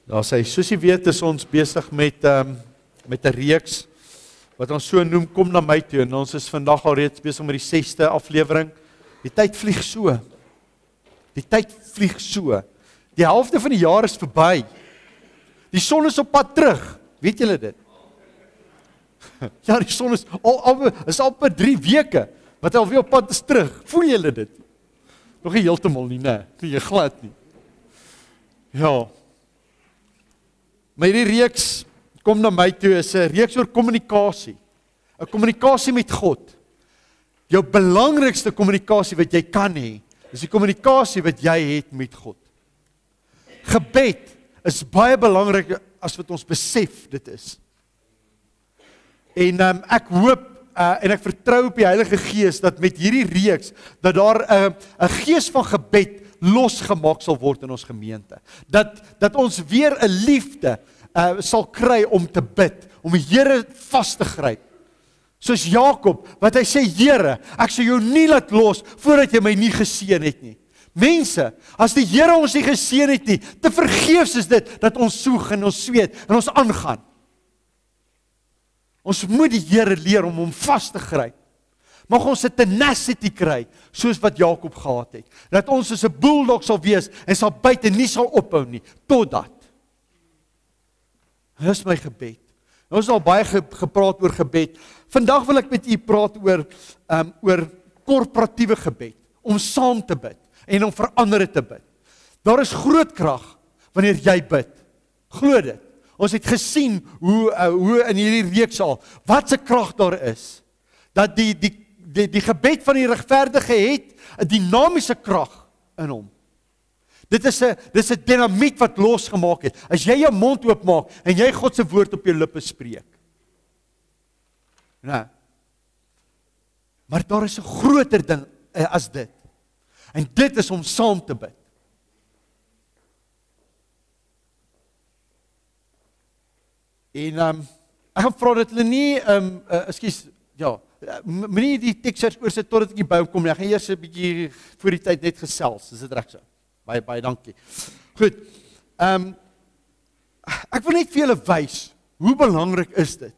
Daar sê, soos jy weet is ons besig met 'n reeks wat ons so noem, kom na my toe, en ons is vandag al reeds besig met die 6ste aflewering. Die tyd vlieg so. Die tyd vlieg so. Die helfte van die jaar is verby. Die son is op pad terug. Weet julle dit? Ja, die son is al per 3 weke, wat alweer op pad is terug. Voel julle dit? Nog nie heeltemal nie, nee, glad nie. Ja. Maar hierdie reeks, kom na my toe, is 'n reeks oor kommunikasie. 'n Kommunikasie met God. Jou belangrikste kommunikasie wat jy kan hê, is die kommunikasie wat jy het met God. Gebed is baie belangrik as wat ons besef dit is. En ek hoop en ek vertrou op die Heilige Gees dat met hierdie reeks dat daar 'n gees van gebed losgemaak sal word in ons gemeente. Dat ons weer 'n liefde sal kry om te bid, om die Here vas te gryp. Soos Jakob, wat hy sê, Here, ek sal jou nie laat los voordat jy my nie geseën het nie. Mense, as die Here ons nie geseën het nie, te vergeefs is dit dat ons soeg en ons sweet en ons aangaan. Ons moet die Here leer om hom vas te gryp. Mag ons 'n tenacity kry, soos wat Jakob gehad het. Dat ons soos 'n bulldog sal wees en sal byt en nie sal ophou nie, totdat. Dis my gebed. Ons het al baie gepraat oor gebed. Vandag wil ek met u praat oor korporatiewe gebed, om saam te bid en om vir ander te bid. Daar is groot krag wanneer jy bid. Glo dit. Ons het gesien hoe in hierdie reeks al, wat se krag daar is. Dat die gebed van die regverdige het 'n dinamiese krag in hom. Dit is 'n dinamiet wat losgemaak het. As jy jou mond oopmaak en jy God se woord op jou lippe spreek. Nou. Maar daar is 'n groter ding as dit. En dit is om saam te bid. En ek gaan vra dat hulle nie moenie die teks oorsit totdat ek by hom kom nie. Ek gaan eers 'n bietjie voor die tyd net gesels. Is dit reg so? Baie dankie. Goed. Ek wil net vir julle wys hoe belangrik is dit.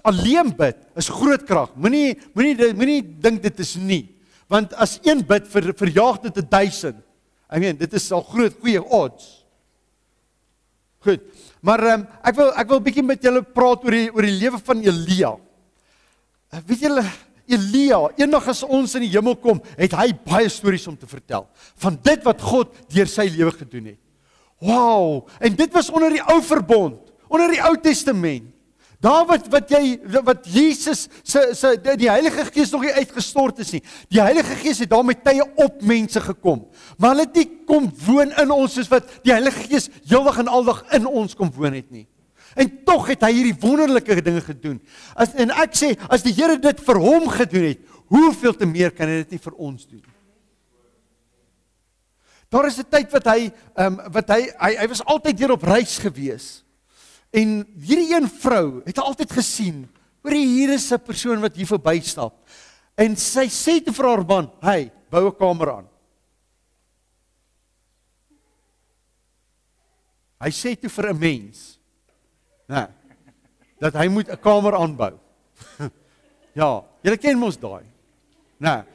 Alleen bid is groot krag. Moenie dink dit is nie. Want as een bid verjaag dit 1000. I mean, dit is al goeie odds. Goed. Maar ek wil 'n bietjie met julle praat oor die lewe van Elia. Weet julle, Elia, eendag as ons in die hemel kom, het hy baie stories om te vertel van dit wat God deur sy lewe gedoen het. Wow, en dit was onder die ou verbond, onder die Ou Testament. Daar wat Jesus die Heilige Gees nog nie uitgestort is nie. Die Heilige Gees het daar met tye op mense gekom. Maar hulle het nie kom woon in ons soos wat die Heilige Gees heeldag en aldag in ons kom woon het nie. En tog het hy hierdie wonderlike dinge gedoen. En ek sê, as die Here dit vir hom gedoen het, hoeveel te meer kan hy dit nie vir ons doen? Daar is 'n tyd wat hy was altyd deur op reis gewees. En hierdie een vrou het altyd gesien, hoor hier is 'n persoon wat hier verbystap. En sy sê te vir haar man, "Hey, bou 'n kamer aan." Hy sê toe vir 'n mens, dat hy moet 'n kamer aanbou. Ja, julle ken mos daai.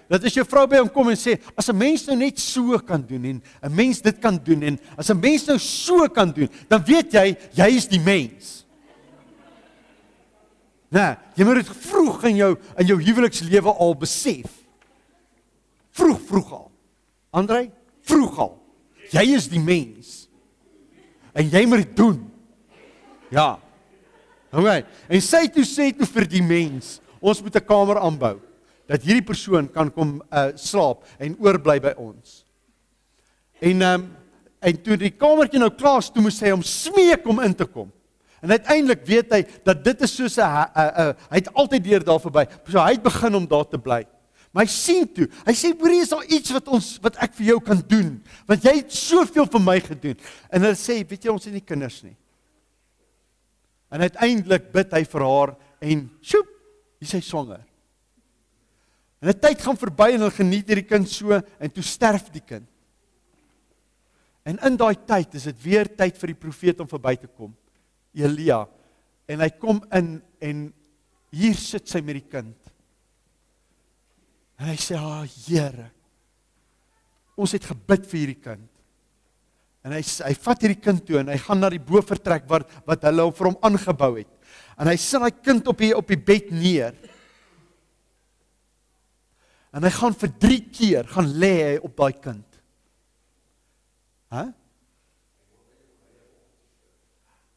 Dat as jou vrou by hom kom en sê, as 'n mens nou net so kan doen, en 'n mens dit kan doen, en as 'n mens nou so kan doen, dan weet jy is die mens. Jy moet dit vroeg in jou huwelikslewe al besef. Vroeg al. Andrei, vroeg al. Jy is die mens. En jy moet dit doen. Ja. Okay. En sy sê toe vir die mens, ons moet 'n kamer aanbou, dat hierdie persoon kan kom slaap en oorbly by ons. En toe die kamertjie nou klaar is, toe moes hy hom smeek om in te kom. En uiteindelik weet hy dat dit is soos hy het altyd deur daar verby. So hy het begin om daar te bly. Maar hy sien toe. Hy sê, "Boerie, is daar iets wat ek vir jou kan doen? Want jy het soveel vir my gedoen." En hulle sê, "Weet jy, ons het nie kinders nie." En uiteindelik bid hy vir haar en sjoep, is hy swanger. En 'n tyd gaan verby en hulle geniet hierdie kind so en toe sterf die kind. En in daai tyd is dit weer tyd vir die profeet om verby te kom. Elia. En hy kom in en hier sit sy met die kind. En hy sê, Here, ons het gebid vir hierdie kind. En hy vat hierdie kind toe en hy gaan na die bovertrek wat hulle vir hom aangebou het. En hy sit die kind op die bed neer. En hy gaan vir 3 keer, gaan lê hy op daai kind.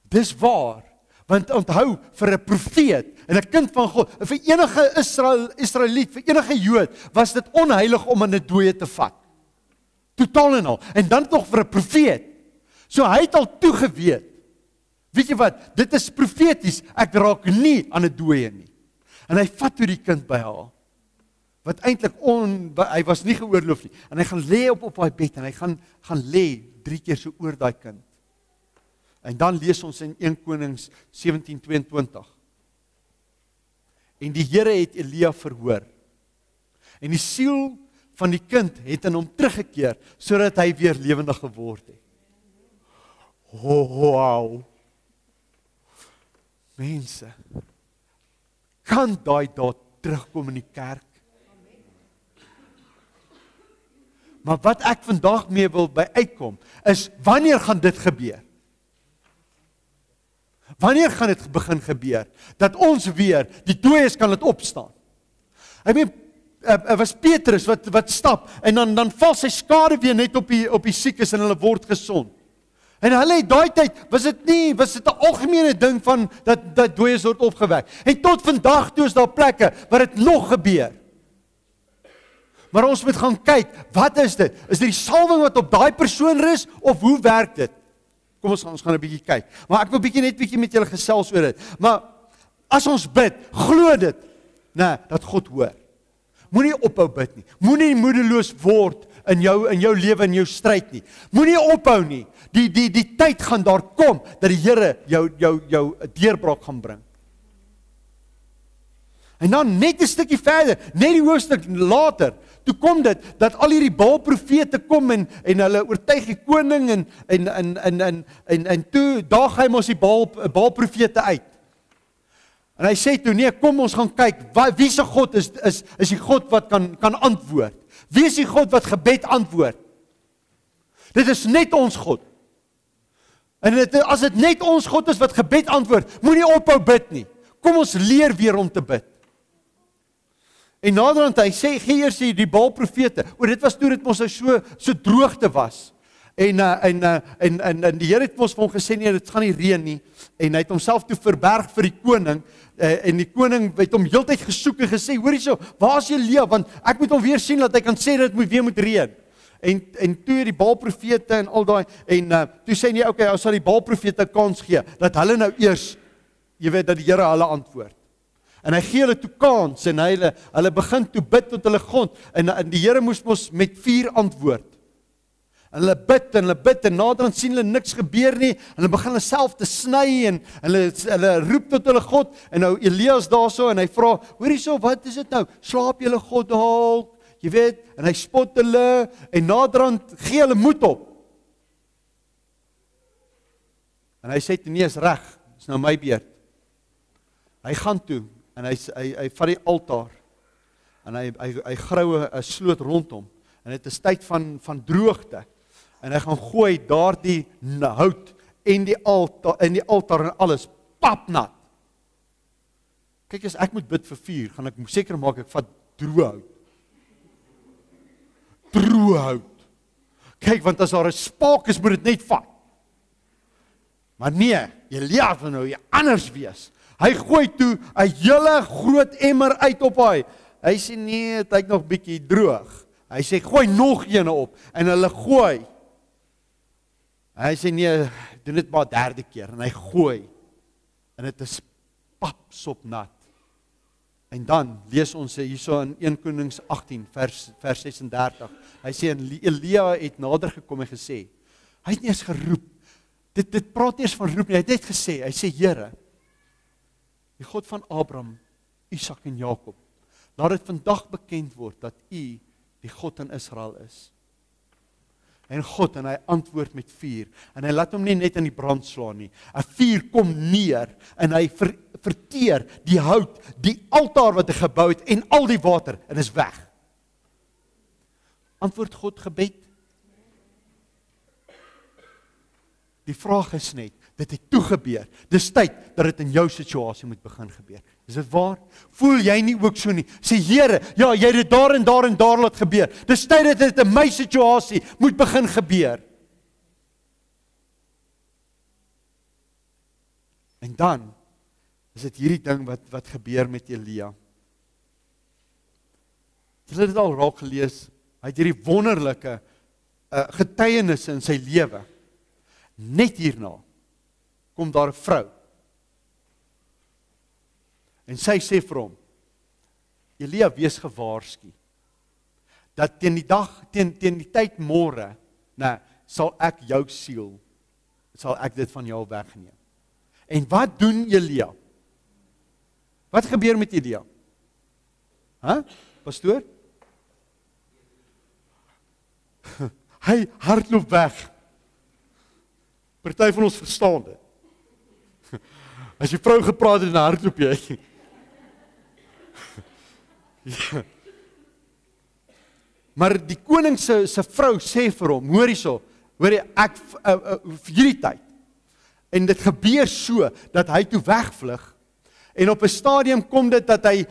Dis waar, want onthou, vir 'n profeet, en 'n kind van God, en vir enige Israeliet, vir enige Jood, was dit onheilig om in 'n dooie te vat. Totaal en al. En dan nog vir 'n profeet. So hy het al toegeweet. Weet jy wat, dit is profeties, ek raak nie aan 'n dooie nie. En hy vat toe die kind by haar. Wat eintlik hy was nie geoorloof nie. En hy gaan lê op daai bed en hy gaan lê 3 keer so oor daai kind. En dan lees ons in 1 Konings 17:22. En die Here het Elia verhoor. En die siel van die kind het in hom teruggekeer, sodat hy weer lewendig geword het. Wow! Mense, kan daai daad terugkom in die kerk? Maar wat ek vandag mee wil by uitkom, is wanneer gaan dit gebeur? Wanneer gaan dit begin gebeur? Dat ons weer, die dooies kan dit opstaan. Ek meen, was Petrus wat stap, en dan val sy skade weer net op die siekes en hulle word gesond. En hulle het daai tyd, was dit 'n algemene ding van, dat dooies word opgewek. En tot vandag toe is daar plekke, waar dit nog gebeur. Maar ons moet gaan kyk, wat is dit? Is dit die salwing wat op daai persoon rus, of hoe werk dit? Kom ons gaan 'n bietjie kyk. Maar ek wil net bietjie met julle gesels oor dit. Maar as ons bid, glo dit, dat God hoor. Moenie ophou bid nie. Moenie moedeloos word in jou lewe en jou stryd nie. Moenie ophou nie. Die tyd gaan daar kom dat die Here jou 'n deurbraak gaan bring. En dan net 'n stukkie verder, net die hoofstuk later, toe kom dit dat al hierdie Baal-profete kom en hulle oortuig die koning en toe daag hy mos die Baal-profete uit. En hy sê toe, nee, kom ons gaan kyk, wie se God is die God wat kan antwoord? Wie is die God wat gebed antwoord? Dit is net ons God. En as dit net ons God is wat gebed antwoord, moenie ophou bid nie. Kom ons leer weer om te bid. En naderhand, hy sê, gee eers die Baal-profete, dit was toe dit mos so droogte was. En die Here het mos vir hom gesê, nee, dit gaan nie reën nie. En hy het homself toe verberg vir die koning, en die koning het hom heeltyd gesoek en gesê, hoor hierso, waar is Elia? Want ek moet hom weer sien, dat hy kan sê dat het weer moet reën. En toe die Baal-profete en al daai, en toe sê nie, okay, ons sal die Baal-profete kans gee, dat hulle nou eers, jy weet, dat die Here hulle antwoord. En hy gee hulle toe kans, en hulle begin toe bid tot hulle grond, en die Here moes mos met vuur antwoord. En hulle bid, en naderhand sien hulle niks gebeur nie, en hulle begin hulle self te sny, en hulle roep tot hulle God, en nou Elias daarso, en hy vra, hoor hierso, wat is dit nou? Slaap julle God dalk? Jy weet, en hy spot hulle, en naderhand gee hulle moed op. En hy sê toe, nee, is reg, is nou my beurt. Hy gaan toe, en hy vat die altaar, en hy grou 'n sloot rondom, en dit is tyd van droogte, en hy gaan gooi daardie hout, en die altaar en alles, papnat. Kyk, as ek moet bid vir vuur, gaan ek seker maak, ek vat droë hout. Kyk, want as daar 'n spaak is, moet dit net vat. Maar nee, Elia van nou anders wees. Hy gooi toe 'n hele groot emmer uit op hy. Hy sê nee, het hy nog bietjie droog. Hy sê gooi nog eene op, en hulle gooi. Hy sê nee, doen dit maar 3de keer, en hy gooi. En dit is papsop nat. En dan lees ons hierso in 1 Konings 18 vers 36. Hy sê Elia het nader gekom en gesê, hy het nie eens geroep. Dit praat nie eens van roep nie, hy het net gesê, hy sê Here, die God van Abraham, Isak en Jakob, laat dit vandag bekend word dat U die God in Israel is. En God, en hy antwoord met vuur. En hy laat hom nie net in die brand slaan nie. 'n Vuur kom neer, en hy verteer die hout, die altaar wat hy gebou het, en al die water, en is weg. Antwoord God gebed? Die vraag is net, dit het toegebeur. Dis tyd dat dit in jou situasie moet begin gebeur. Is dit waar? Voel jy nie ook so nie? Sê Here, ja, jy het dit daar en daar en daar laat gebeur. Dis tyd dat dit in my situasie moet begin gebeur. En dan is dit hierdie ding wat gebeur met Elia. Julle het dit al raak gelees. Hy het hierdie wonderlike getuienisse in sy lewe. Net hierna kom daar 'n vrou. En sy sê vir hom, Elia, wees gewaarsku, dat teen die tyd môre, sal ek jou siel, sal ek dit van jou wegneem. En wat doen Elia? Wat gebeur met Elia? Pastoor? Hy hardloop weg. Party van ons verstaan dit. As jy vrou gepraat het, dan hardloop jy. Ja. Maar die koning se vrou sê vir hom, hoor hierso, hoor jy, ek vir hierdie tyd. En dit gebeur so dat hy toe wegvlug. En op 'n stadium kom dit dat hy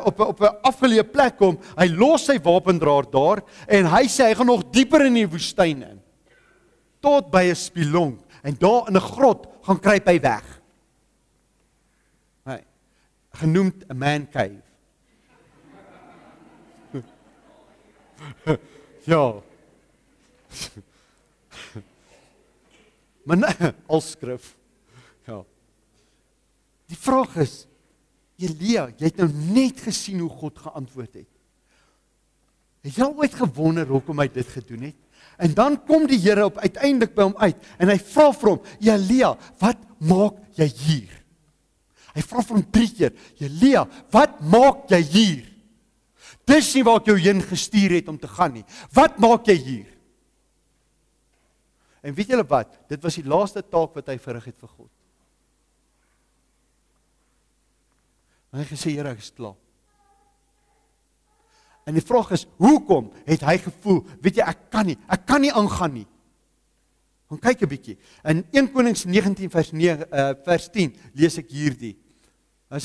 op 'n afgeleë plek kom. Hy los sy wapendraer daar en hy sê hy gaan nog dieper in die woestyn in. Tot by 'n spilonk en daar in 'n grot gaan kruip hy weg. Genoemd 'n man cave. Ja. Maar als skrif. Ja. Die vraag is, Elia, jy het nou net gesien hoe God geantwoord het. Het jy al ooit gewonder hoekom hy dit gedoen het? En dan kom die Here uiteindelik by hom uit en hy vra vir hom, Elia, wat maak jy hier? Hy vra vir hom 3 keer, Elia, wat maak jy hier? Dis nie waar ek jou heen gestuur het om te gaan nie. Wat maak jy hier? En weet julle wat? Dit was die laaste taak wat hy verrig het vir God. En hy gesê, Here, ek is klaar. En die vraag is, hoekom het hy gevoel, weet jy, ek kan nie aangaan nie. Gaan kyk 'n bietjie. In 1 Konings 19 vers 10 lees ek hierdie. Hy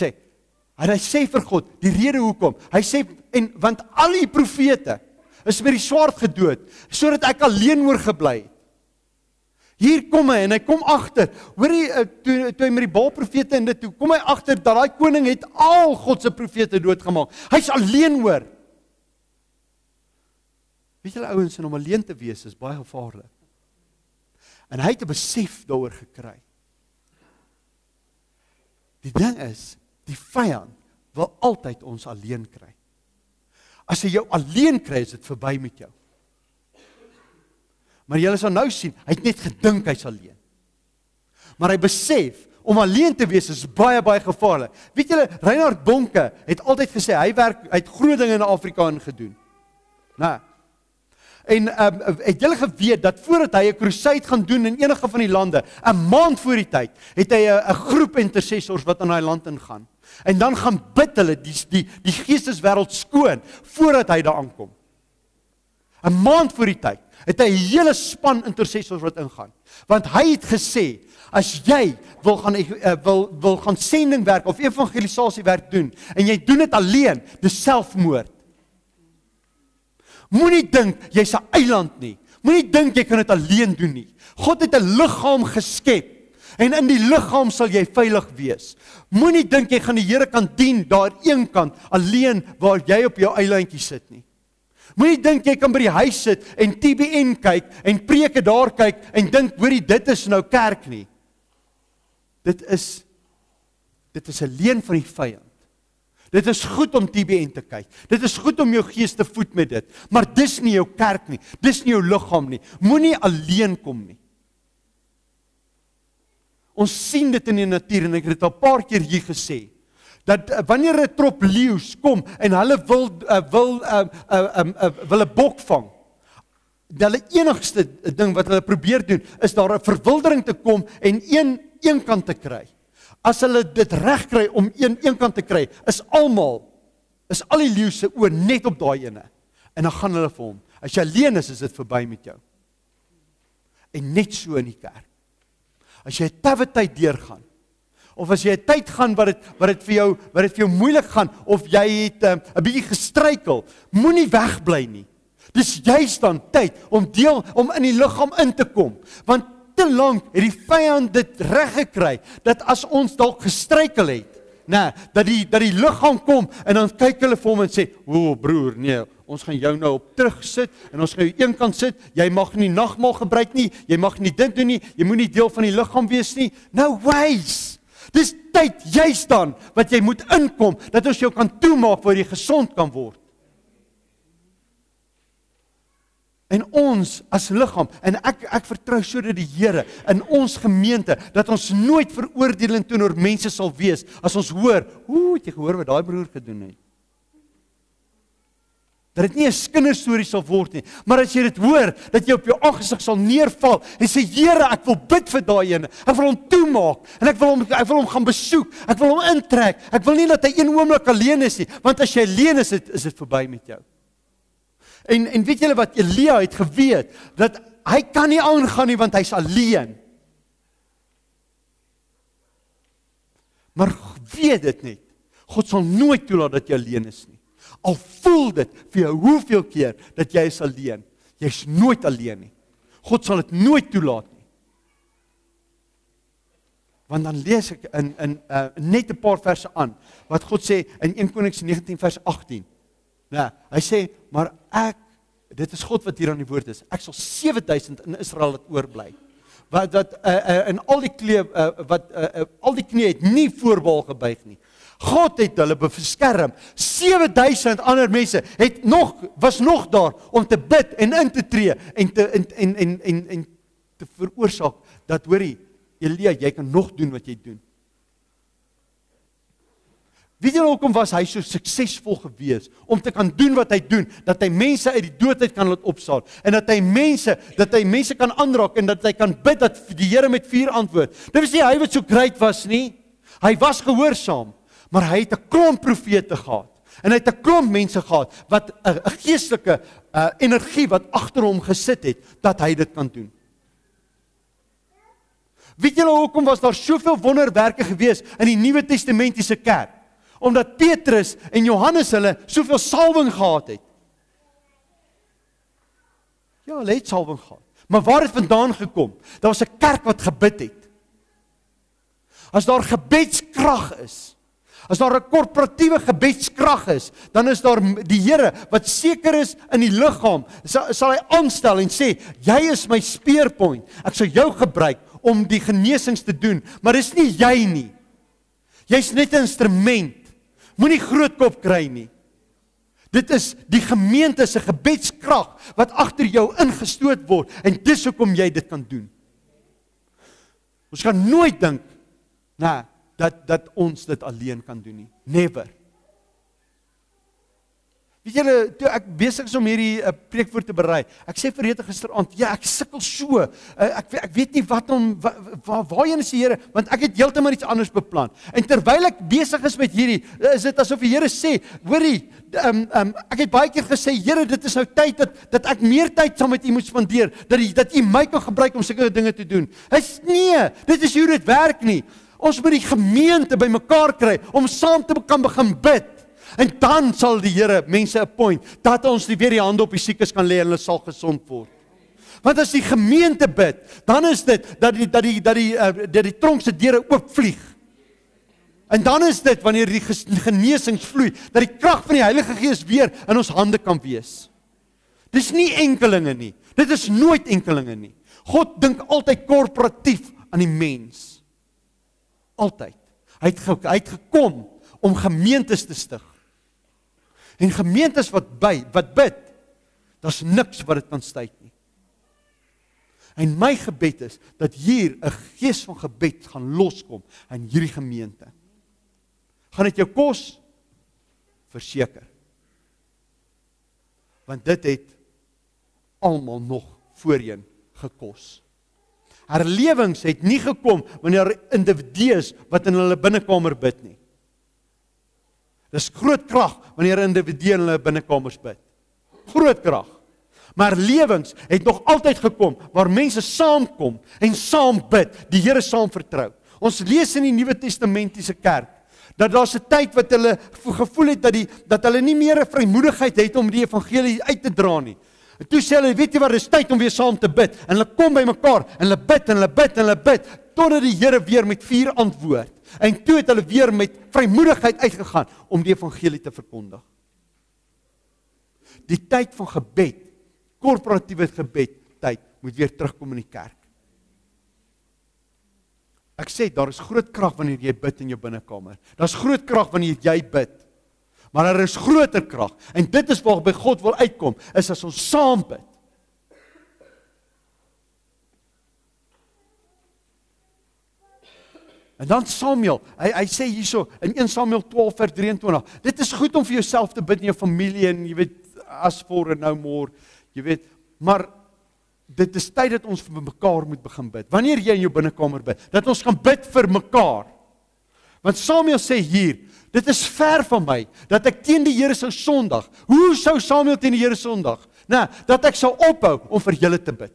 sê vir God, die rede hoekom, hy sê, want al die profete is met die swaard gedood, sodat ek alleen oorgebly het. Hier kom hy, en hy kom agter, hoor jy, toe hy met die Baal profete in dit toe, kom hy agter, dat daai koning het al God se profete doodgemaak, hy's alleen oor. Weet julle ouens, en om alleen te wees, is baie gevaarlik. En hy het 'n besef daaroor gekry. Die ding is, die vyand wil altyd ons alleen kry. As hy jou alleen kry, is dit verby met jou. Maar julle sal nou sien, hy het net gedink hy's alleen. Maar hy besef, om alleen te wees is baie, baie gevaarlik. Weet julle, Reinhard Bonke het altyd gesê, hy het groot dinge in Afrika ingedoen. En het julle geweet, dat voordat hy 'n crusade gaan doen in enige van die lande, 'n maand voor die tyd, het hy 'n groep intercessors wat in daai land ingaan. En dan gaan bid hulle die geesteswêreld skoon, voordat hy daar aankom. 'n Maand voor die tyd, het hy 'n hele span intercessors wat ingaan. Want hy het gesê, as jy wil gaan sendingwerk of evangelisasiewerk doen, en jy doen dit alleen, dis selfmoord. Moenie dink, jy's 'n eiland nie. Moenie dink, jy kan dit alleen doen nie. God het 'n liggaam geskep, en in die liggaam sal jy veilig wees. Moenie dink, jy gaan die Here kan dien, daar een kant, alleen, waar jy op jou eilandjie sit nie. Moenie dink, jy kan by die huis sit, en TBN kyk, en preke daar kyk, en dink, hoorie, dit is nou kerk nie. Dit is 'n leuen van die vyand. Dit is goed om TBN te kyk. Dit is goed om jou gees te voed met dit. Maar dis nie jou kerk nie. Dis nie jou liggaam nie. Moenie alleen kom nie. Ons sien dit in die natuur, en ek het dit al 'n paar keer hier gesê, dat wanneer 'n trop leeu's kom, en hulle wil 'n bok vang, hulle enigste ding wat hulle probeer doen, is daar 'n verwildering te kom en een kant te kry. As hulle dit reg kry om een kant te kry, is al die leeu se oë net op daai ene. En dan gaan hulle vir hom. As jy alleen is dit verby met jou. En net so in die kerk. As jy 'n tawwe tyd deurgaan, of as jy 'n tyd gaan wat dit vir jou moeilik gaan, of jy het 'n bietjie gestruikel, moenie wegbly nie. Dis juist dan tyd om in die liggaam in te kom, want te lank het die vyand dit reg gekry dat as ons dalk gestruikel het, dat die liggaam kom en dan kyk hulle vir hom en sê, "O broer, nee, ons gaan jou nou op terug sit en ons gaan jou een kant sit. Jy mag nie nagmaal gebruik nie, jy mag nie dit doen nie, jy moenie deel van die liggaam wees nie." No ways. Dis tyd juist dan wat jy moet inkom dat ons jou kan toemaak waar jy gesond kan word. En ons as liggaam, en ek vertrou sodat die Here in ons gemeente, dat ons nooit veroordelend teenoor mense sal wees, as ons hoor, het jy gehoor wat daai broer gedoen het? Dat dit nie 'n kinderstorie sal word nie, maar as jy dit hoor, dat jy op jou aangesig sal neerval, en sê, Here, ek wil bid vir daai ene, ek wil hom toemaak, en ek wil hom gaan besoek, ek wil hom intrek, ek wil nie dat hy een oomblik alleen is nie, want as jy alleen is dit verby met jou. En weet julle wat, Elia het geweet, dat hy kan nie aangaan nie, want hy's alleen. Maar weet dit net, God sal nooit toelaat dat jy alleen is nie. Al voel dit vir jou hoeveel keer, dat jy is alleen. Jy's nooit alleen nie. God sal dit nooit toelaat nie. Want dan lees ek in net 'n paar verse aan, wat God sê in 1 Konings 19 vers 18. Hy sê, maar dit is God wat hier aan die woord is, ek sal 7000 in Israel het oorbly. En al die knie het nie voor Baal gebuig nie. God het hulle beskerm. 7000 ander mense was nog daar om te bid en in te tree en te veroorsaak dat, hoorie, Elia, jy kan nog doen wat jy doen. Weet jy hoekom was hy so suksesvol gewees om te kan doen wat hy doen, dat hy mense uit die dood uit kan laat opstaan en dat hy mense kan aanraak en dat hy kan bid dat die Here met vuur antwoord. Dit was nie hy wat so great was nie. Hy was gehoorsaam, maar hy het 'n klomp profete gehad en hy het 'n klomp mense gehad wat 'n geestelike energie wat agter hom gesit het dat hy dit kan doen. Weet julle hoekom was daar soveel wonderwerke gewees in die Nuwe Testamentiese kerk? Omdat Petrus en Johannes hulle soveel salwing gehad het. Ja, hulle het salwing gehad. Maar waar het vandaan gekom? Daar was 'n kerk wat gebid het. As daar gebedskrag is, as daar 'n korporatiewe gebedskrag is, dan is daar die Here wat seker is in die liggaam, sal hy aanstel en sê, jy is my speerpunt. Ek sal jou gebruik om die genesings te doen, maar dis nie jy nie. Jy's net 'n instrument. Moenie groot kop kry nie. Dit is die gemeente se gebedskrag wat agter jou ingestoot word en dis hoekom jy dit kan doen. Ons gaan nooit dink dat ons dit alleen kan doen nie. Never. Weet julle, toe ek besig is om hierdie preek voor te berei, ek sê vir Rita gisteraand, ek sukkel so, ek weet nie waarheen is die Here, want ek het heeltemal iets anders beplan. En terwyl ek besig is met hierdie, is dit asof die Here sê, hoorie, ek het baie keer gesê, Here, dit is nou tyd dat ek meer tyd saam met U moet spandeer, dat U my kan gebruik om sulke dinge te doen. Nee, dit is hoe dit werk nie. Ons moet die gemeente bymekaar kry, om saam te kan begin bid. En dan sal die Here mense appoint, dat ons weer die hande op die siekes kan lê en hulle sal gesond word. Want as die gemeente bid, dan is dit dat die tronk se deure oopvlieg. En dan is dit wanneer die genesings vloei, dat die krag van die Heilige Gees weer in ons hande kan wees. Dis nie enkelinge nie. Dit is nooit enkelinge nie. God dink altyd korporatief aan die mens. Altyd. Hy het gekom om gemeentes te stig. En gemeentes wat bid, daar's niks wat dit kan stuit nie. En my gebed is, dat hier 'n gees van gebed gaan loskom in hierdie gemeente. Gaan dit jou kos? Verseker. Want dit het almal nog voorheen gekos. Herlewings het nie gekom wanneer individue is wat in hulle binnekamer bid nie. Dis groot krag wanneer individue in hulle binnekamers bid. Groot krag. Maar herlewings het nog altyd gekom waar mense saamkom en saam bid, die Here saam vertrou. Ons lees in die Nuwe Testamentiese kerk dat daar's 'n tyd wat hulle gevoel het dat hulle nie meer 'n vrymoedigheid het om die evangelie uit te dra nie. En toe sê hulle, weet jy wat, dis tyd om weer saam te bid. En hulle kom by mekaar en hulle bid en hulle bid en hulle bid totdat die Here weer met vuur antwoord. En toe het hulle weer met vrymoedigheid uitgegaan om die evangelie te verkondig. Die tyd van gebed, korporatiewe gebed, tyd moet weer terugkom in die kerk. Ek sê, daar is groot krag wanneer jy bid in jou binnekamer. Daar is groot krag wanneer jy bid. Maar daar is groter krag. En dit is waar by God wil uitkom, is as ons saam bid. En dan Samuel, hy sê hierso, in 1 Samuel 12 vers 23, dit is goed om vir jouself te bid in jou familie, en jy weet, as for and no more, jy weet, maar dit is tyd dat ons vir mekaar moet begin bid. Wanneer jy in jou binnekamer bid, dat ons gaan bid vir mekaar. Want Samuel sê hier, dit is ver van my, dat ek teen die Here sou sondig. Hoe sou Samuel teen die Here sondig? Nou, dat ek sou ophou om vir julle te bid.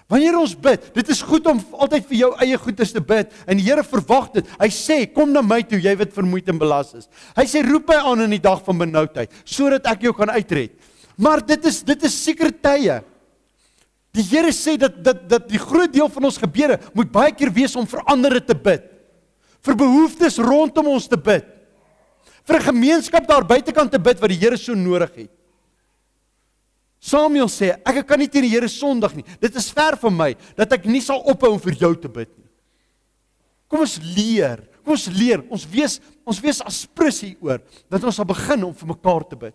Wanneer ons bid, dit is goed om altyd vir jou eie goedes te bid, en die Here verwag dit. Hy sê, kom na my toe, jy wat vermoeid en belas is. Hy sê, roep my aan in die dag van benoudheid, sodat ek jou kan uitred. Maar dit is sekere tye. Die Here sê dat die groot deel van ons gebede moet baie keer wees om vir ander te bid. Vir behoeftes rondom ons te bid. Vir 'n gemeenskap daar buitekant te bid wat die Here so nodig het. Samuel sê, ek kan nie teen die Here sondig nie. Dit is ver van my, dat ek nie sal ophou om vir jou te bid nie. Kom ons leer, ons wees aspris hieroor, dat ons sal begin om vir mekaar te bid.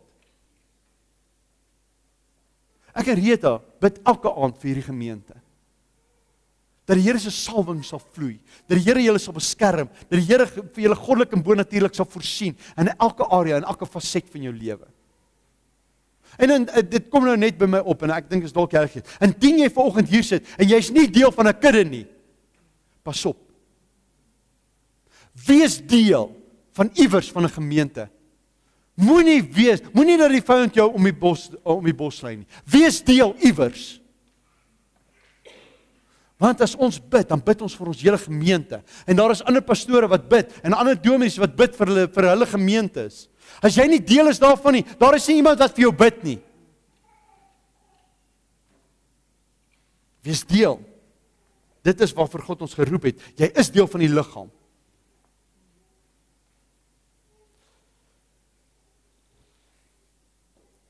Ek en Rita bid elke aand vir hierdie gemeente. Dat die Here se salwing sal vloei, dat die Here julle sal beskerm, dat die Here vir julle goddelik en bonatuurlik sal voorsien in elke area, in elke faset van jou lewe. En dit kom nou net by my op, en ek dink is dalk erg. Indien jy vanoggend hier sit, en jy's nie deel van 'n kudde nie, pas op. Wees deel van iewers van 'n gemeente. Moenie dat die vyand jou om die bos lei nie. Wees deel iewers. Want as ons bid, dan bid ons vir ons hele gemeente. En daar is ander pastore wat bid, en ander dominees wat bid vir hulle gemeentes. As jy nie deel is daarvan nie, daar is nie iemand wat vir jou bid nie. Wees deel. Dit is waarvoor God ons geroep het. Jy is deel van die liggaam.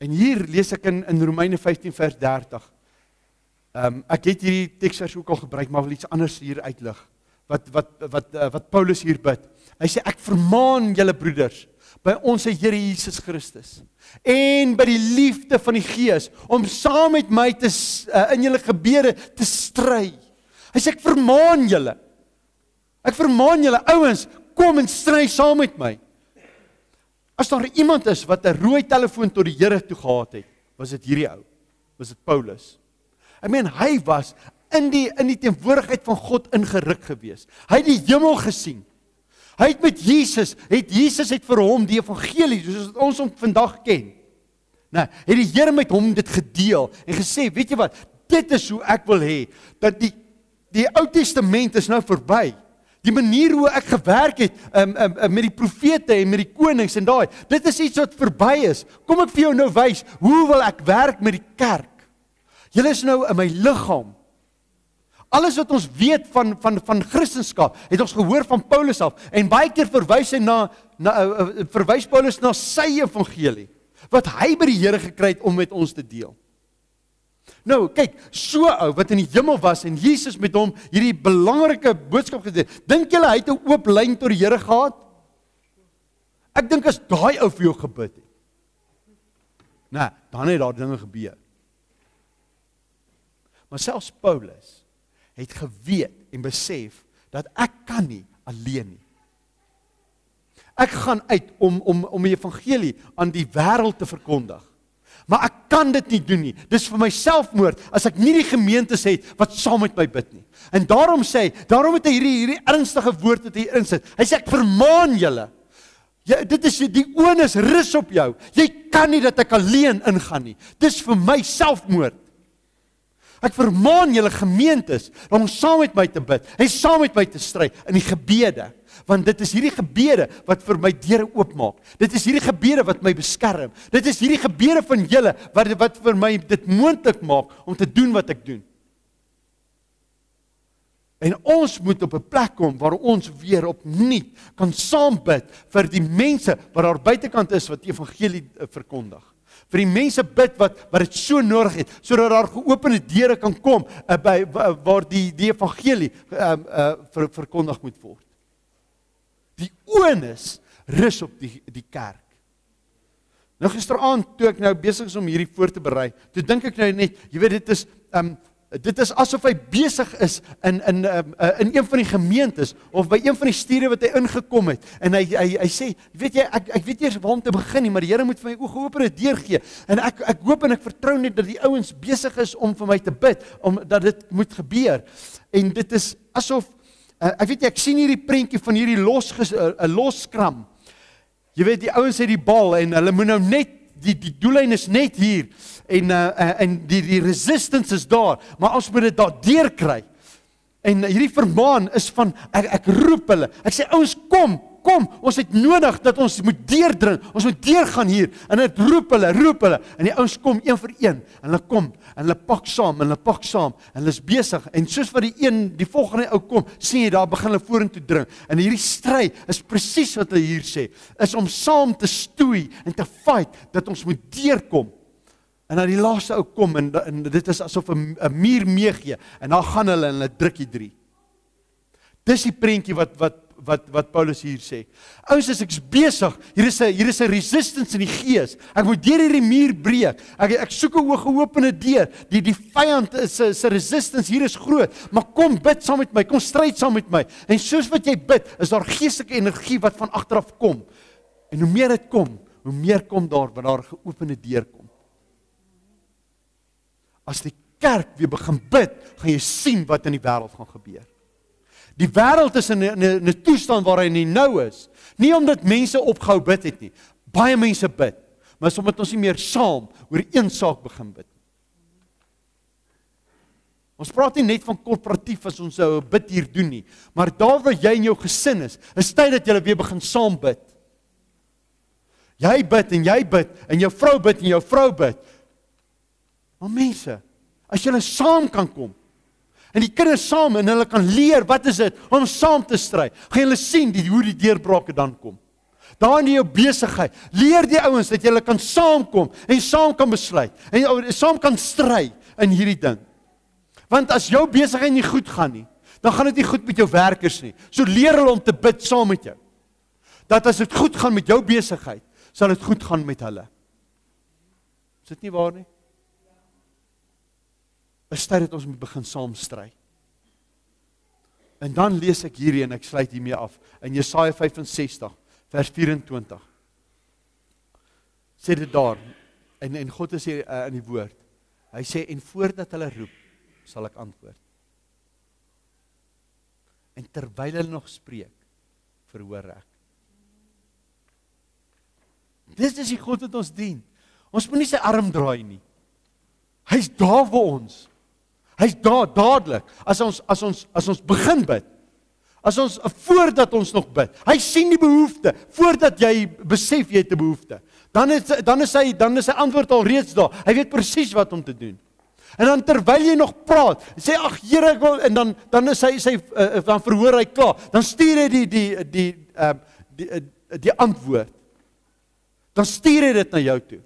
En hier lees ek in Romeine 15 vers 30. Ek het hierdie teksvers ook al gebruik, maar wil iets anders hier uitlig. Wat Paulus hier bid. Hy sê, ek vermaan julle broeders, by ons Here Jesus Christus, en by die liefde van die Gees, om saam met my in julle gebede te stry. Hy sê, ek vermaan julle, ouens, kom en stry saam met my. As daar iemand is wat 'n rooi telefoon tot die Here toe gehad het, was dit hierdie ou, was dit Paulus. Hy was in die teenwoordigheid van God ingeruk gewees. Hy het die hemel gesien. Hy het met Jesus het vir hom die evangelie, soos ons hom vandag ken. Het die Here met hom dit gedeel en gesê, weet jy wat, dit is hoe ek wil hê, dat die Ou Testament is nou verby. Die manier hoe ek gewerk het met die profete en met die konings en daai, dit is iets wat verby is. Kom ek vir jou nou wys, hoe wil ek werk met die kerk? Julle is nou in my liggaam. Alles wat ons weet van Christendom, het ons gehoor van Paulus af, en baie keer verwys Paulus na sy evangelie, wat hy by die Here gekry het om met ons te deel. Nou, kyk, so ou wat in die hemel was en Jesus met hom hierdie belangrike boodskap gedeel. Dink julle hy het 'n oop lyn tot die Here gehad? Ek dink as daai ou vir jou gebid het. Dan het daar dinge gebeur. Maar selfs Paulus het geweet en besef dat ek kan nie alleen nie. Ek gaan uit om die evangelie aan die wêreld te verkondig. Maar ek kan dit nie doen nie. Dis vir my selfmoord as ek nie die gemeentes het wat saam met my bid nie. En daarom het hy hierdie ernstige woord wat hy insit. Hy sê ek vermaan julle. Dit is die onus rus op jou. Jy kan nie dat ek alleen ingaan nie. Dis vir my selfmoord. Ek vermaan julle gemeentes om saam met my te bid en saam met my te stry in die gebede. Want dit is hierdie gebede wat vir my deure oopmaak. Dit is hierdie gebede wat my beskerm. Dit is hierdie gebede van julle wat vir my dit moontlik maak om te doen wat ek doen. En ons moet op 'n plek kom waar ons weer opnuut kan saam bid vir die mense wat daar buitekant is wat die evangelie verkondig. Vir die mense bid wat dit so nodig het, sodat daar geopende deure kan kom waar die evangelie verkondig moet word. Die onus rus op die kerk. Nou gisteraand toe ek nou besig is om hierdie voor te berei, toe dink ek nou net, jy weet dit is asof hy besig is in een van die gemeentes of by een van die stuure wat hy ingekom het en hy sê, weet jy, ek weet eers waar om te begin nie, maar die Here moet vir my oë geopende deur gee en ek hoop en ek vertrou net dat die ouens besig is om vir my te bid, dat dit moet gebeur. En dit is asof ek weet jy, ek sien hierdie prentjie van hierdie loskram. Jy weet, die ouens het die bal en hulle moet nou net die doellyn is net hier en die resistance is daar, maar ons moet dit daar deurkry. En hierdie vermaan is van ek roep hulle. Ek sê ouens kom, ons het nodig dat ons moet deurdring. Ons moet deurgaan hier en dit roep hulle en die ouens kom een vir een en hulle kom en hulle pak saam en hulle is besig en soos wat die volgende ou kom, sien jy daar begin hulle vorentoe dring. En hierdie stry is presies wat hulle hier sê, is om saam te stoei en te fight dat ons moet deurkom. En dan die laaste ou kom en dit is asof 'n muur meegee en dan gaan hulle en hulle druk die 3. Dis die prentjie wat Paulus hier sê. Ouens, as ek's besig, hier is 'n resistance in die gees. Ek moet deur hierdie muur breek. Ek soek 'n oopgeopende deur. Die vyand se resistance hier is groot, maar kom bid saam met my, kom stryd saam met my. En soos wat jy bid, is daar geestelike energie wat van agteraf kom. En hoe meer dit kom, hoe meer kom daar wat daar 'n geopende deur kom. As die kerk weer begin bid, gaan jy sien wat in die wêreld gaan gebeur. Die wêreld is in 'n toestand waar hy nie nou is. Nie omdat mense opgehou bid het nie. Baie mense bid, maar is omdat ons nie meer saam oor een saak begin bid. Ons praat nie net van korporatief as ons sou bid hier doen nie, maar daar waar jy in jou gesin is tyd dat jy weer begin saam bid. Jy bid en jou vrou bid en jou vrou bid. Maar mense, as julle saam kan kom, en die kinders saam en hulle kan leer, wat is dit, om saam te stry, gaan julle sien hoe die deurbrake dan kom. Daar in jou besigheid, leer die ouens dat julle kan saamkom, en saam kan besluit, en saam kan stry in hierdie ding. Want as jou besigheid nie goed gaan nie, dan gaan dit nie goed met jou werkers nie. So leer hulle om te bid saam met jou. Dat as dit goed gaan met jou besigheid, sal dit goed gaan met hulle. Is dit nie waar nie? Is tyd dat ons moet begin saam stry. En dan lees ek hierdie en ek sluit hiermee af. In Jesaja 65, vers 24. Sê dit daar, en God is hier in die woord. Hy sê, en voordat hulle roep, sal ek antwoord. En terwyl hulle nog spreek, verhoor ek. Dis is die God wat ons dien. Ons moet nie sy arm draai nie. Hy's daar vir ons. Hy's daar dadelik, as ons begin bid, voordat ons nog bid, hy sien die behoefte, voordat jy besef jy het 'n behoefte, dan is sy antwoord al reeds daar, hy weet presies wat om te doen. En dan terwyl jy nog praat, sê ag Here ek wil, en dan is dan verhoor hy klaar, dan stuur hy die antwoord, dan stuur hy dit na jou toe.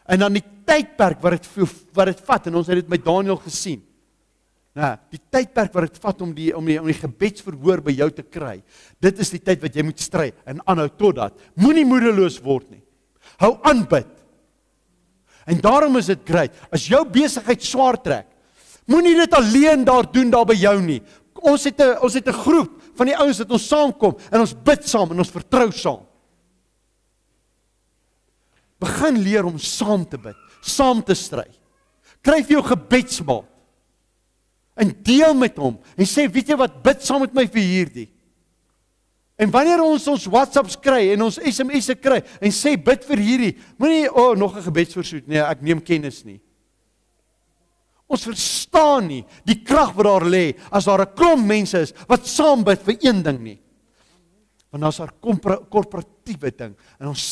En dan die tydperk wat dit vat, en ons het dit met Daniel gesien, die tydperk wat dit vat om die gebedsverhoor by jou te kry, dit is die tyd wat jy moet stry en aanhou totdat. Moenie moedeloos word nie. Hou aan bid. En daarom is dit great, as jou besigheid swaar trek, moenie dit alleen daar doen daar by jou nie. Ons het 'n groep van die ouens wat ons saamkom en ons bid saam en ons vertrou saam. Begin leer om saam te bid. saam te stry. Kry vir jou gebedsmaat. En deel met hom en sê, weet jy wat, bid saam met my vir hierdie. En wanneer ons WhatsApps kry en ons SMS'e kry en sê bid vir hierdie, moenie nog 'n gebedsversoek, nee, ek neem kennis nie. Ons verstaan nie die krag wat daar lê as daar 'n klomp mense is wat saam bid vir een ding nie. Want ons is 'n korporatiewe ding en ons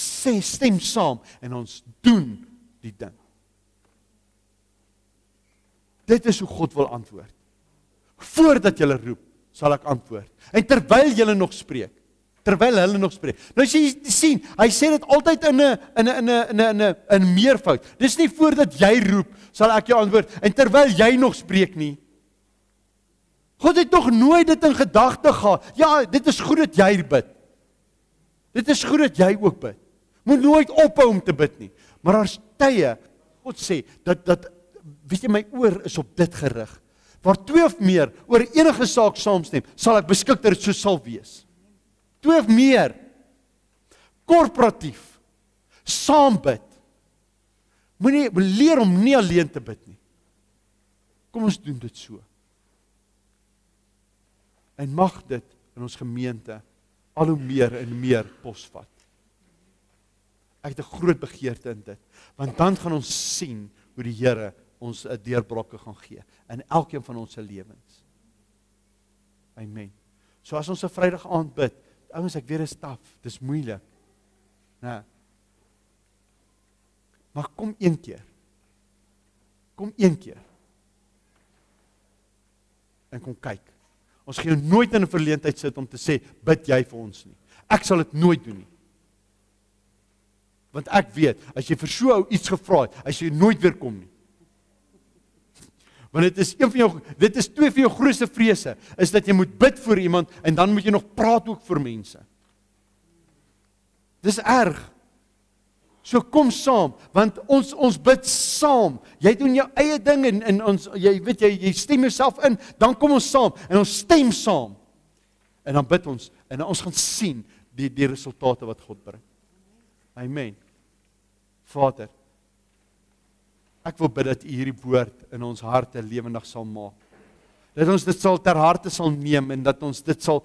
stem saam en ons doen die ding. Dit is hoe God wil antwoord. Voordat julle roep, sal ek antwoord. En terwyl julle nog spreek, Nou as jy sien, hy sê dit altyd in 'n meervoud. Dis nie voordat jy roep, sal ek jou antwoord, en terwyl jy nog spreek nie. God het nog nooit dit in gedagte gehad. Ja, dit is goed dat jy bid. Dit is goed dat jy ook bid. Moet nooit ophou om te bid nie. Maar daar's tye, God sê, dat weet jy, my oor is op dit gerig. Waar 2 of meer oor enige saak saamstem, sal ek beskik dat dit so sal wees. 2 of meer, korporatief, saam bid. Moenie leer om nie alleen te bid nie. Kom ons doen dit so. En mag dit in ons gemeente al hoe meer en meer posvat. Ek het 'n groot begeerte in dit, want dan gaan ons sien hoe die Here ons 'n deurbrake gaan gee in elkeen van ons se lewens. Amen. So as ons 'n Vrydag aand bid, ouens, ek weet dit is taaf, dis moeilik. Nee. Maar kom een keer. Kom een keer. En kom kyk. Ons gaan jou nooit in 'n verleentheid sit om te sê, bid jy vir ons nie. Ek sal dit nooit doen nie. Want ek weet, as jy vir so ou iets gevra het, hy sal jy nooit weer kom nie. Want dit is dit is 2 van jou grootste vrese, is dat jy moet bid vir iemand, en dan moet jy nog praat ook vir mense. Dis erg. So kom saam, want ons bid saam. Jy doen jou eie ding, en ons, jy weet, jy stem jouself in, dan kom ons saam, en ons stem saam. En dan bid ons, en ons gaan sien die resultate wat God bring. Amen. Vader, ek wil bid dat U hierdie woord in ons harte lewendig sal maak. Dat ons dit sal ter harte sal neem, en dat ons dit sal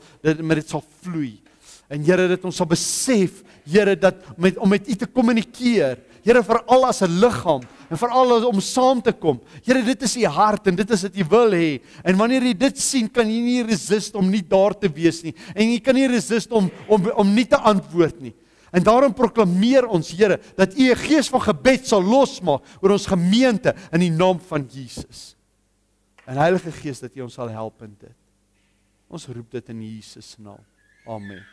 vloei. En Here, dat ons sal besef, Here, dat om met U te kommunikeer, Here, veral as 'n liggaam, en veral om saam te kom. Here, dit is U hart, en dit is wat U wil hê. En wanneer jy dit sien, kan jy nie resist om nie daar te wees nie. En jy kan nie resist om nie te antwoord nie. En daarom proklameer ons, Here, dat U 'n gees van gebed sal losmaak oor ons gemeente in die naam van Jesus. En Heilige Gees, dat U ons sal help in dit. Ons roep dit in Jesus se naam. Amen.